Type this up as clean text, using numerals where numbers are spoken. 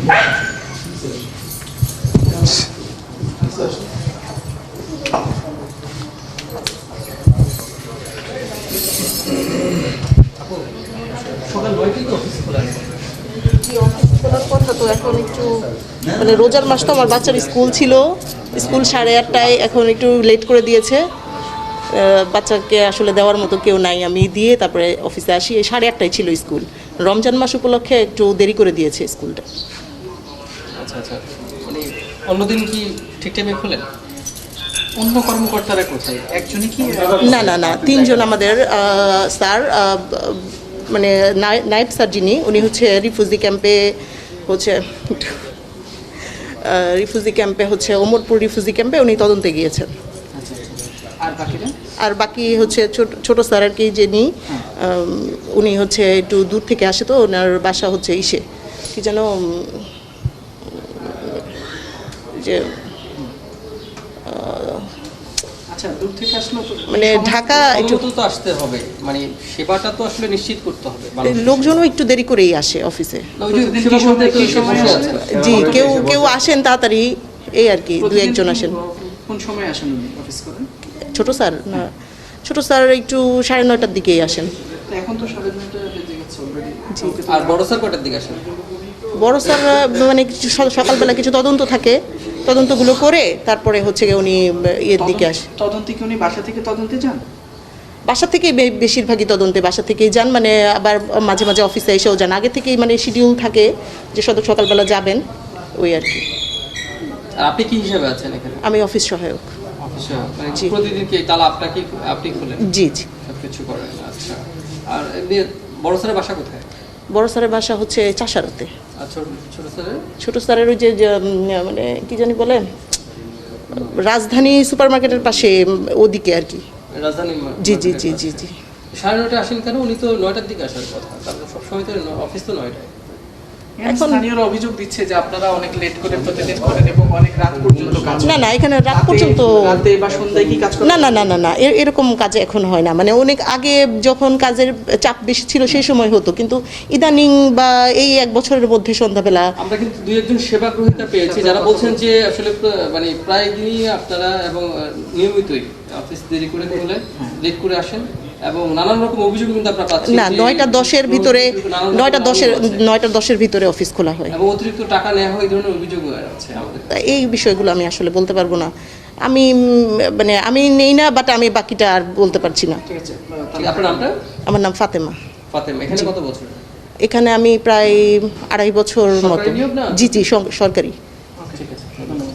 তো এখন একটু মানে রোজার মাস তো আমার বাচ্চার স্কুল ছিল, স্কুল 8:30টায়, এখন একটু লেট করে দিয়েছে। বাচ্চাকে আসলে দেওয়ার মতো কেউ নাই, আমি দিয়ে তারপরে অফিসে আসি। 8:30টায় ছিল স্কুল, রমজান মাস উপলক্ষে একটু দেরি করে দিয়েছে স্কুলটা। আচ্ছা আচ্ছা, মানে অন্যদিন কি ঠিক টাইমে খোলেন? অন্য কর্মকর্তারা কোথায়? একজনই কি? না না না, 3 জন আমাদের স্যার, মানে নাইট স্যার যিনি, উনি হচ্ছে রিফিউজি ক্যাম্পে হচ্ছে ওমরপুর রিফিউজি ক্যাম্পে উনি তদন্তে গিয়েছেন। আর বাকি হচ্ছে ছোট স্যার আর কি, যিনি উনি হচ্ছে একটু দূর থেকে আসে, তো ওনার বাসা হচ্ছে ইসে কি যেন যে মানে ঢাকা, একটু তো আসতে হবে, মানে সেবাটা তো আসলে নিশ্চিত করতে হবে। লোকজনও একটু দেরি করেই আসে অফিসে। জি, কেউ আসেন তাড়াতাড়ি, এই আর কি, 2-1 জন আসেন। কোন সময় আসেন অফিস করেন? ছোট স্যার একটু 9:30টার দিকেই আসেন। এখন তো 9:30 বেজে গেছে অলরেডি। আর বড় স্যার কটার দিকে আসেন? বড় স্যার মানে কিছু সকালবেলা কিছু তদন্ত থাকে, তদন্তগুলো করে তারপরে হচ্ছে উনি ইয়ের দিকে আসে। তদন্তে কি উনি বাসা থেকে তদন্তে যান? বাসা থেকেই বেশিরভাগই তদন্তে বাসা থেকেই যান, মানে আবার মাঝে মাঝে অফিসে এসেও যান। আগে থেকেই মানে শিডিউল থাকে যে সকালবেলা যাবেন, ওই আর কি। আর আপনি কি হিসাবে আছেন এখানে? আমি অফিস সহায়ক। মানে প্রতিদিন কি তাহলে আপনি খোলেন? জি, সবকিছু করেন। আচ্ছা, আর এমনি বড় স্যারের বাসা কোথায়? বড় স্যারের বাসা হচ্ছে চাষারাতে। আচ্ছা, ছোট স্যারের ওই যে মানে কি জানি বলে, রাজধানী সুপারমার্কেটের পাশে, ওদিকে আর কি। রাজধানী? জি। 9:30 আসেন কেন? উনি তো 9টার দিকে আসার কথা, তারপর সবসময় তো অফিস তো 9টায়। এখন স্থানীয়রা অভিযোগ দিচ্ছে যে আপনারা অনেক লেট করে প্রতিদিন করেন এবং অনেক রাত পর্যন্ত কাজ করেন। না, এখানে রাত পর্যন্ত, রাতে বা সন্ধ্যায় কি কাজ করেন? না, এরকম কাজে এখন হয় না। মানে অনেক আগে যখন কাজের চাপ বেশি ছিল সেই সময় হতো, কিন্তু ইদানিং বা এই 1 বছরের মধ্যে সন্ধ্যাবেলা আমরা কিন্তু 2-1 জন সেবা গ্রহীতা পেয়েছি যারা বলছেন যে আসলে মানে প্রায় দিনই আপনারা এবং নিয়মিতই অফিস দেরি করে হলে লেট করে আসেন, এবং নানান রকম অভিযোগ কিন্তু আমরা পাচ্ছি। না, 9টা-10-এর ভিতরে 9টা-10-এর ভিতরে অফিস খোলা হয় এবং অতিরিক্ত টাকা নেওয়া হয়, এই ধরনের অভিযোগ আছে আমাদের। এই বিষয়গুলো আমি আসলে বলতে পারবো না। আমি নেই না, বাট আমি বাকিটা আর বলতে পারছি না। ঠিক আছে, আপনার নামটা? আমার নাম ফাতেমা। এখানে কত বছর? এখানে আমি প্রায় 2.5 বছর মতো। জি, সরকারি। ঠিক আছে, ধন্যবাদ।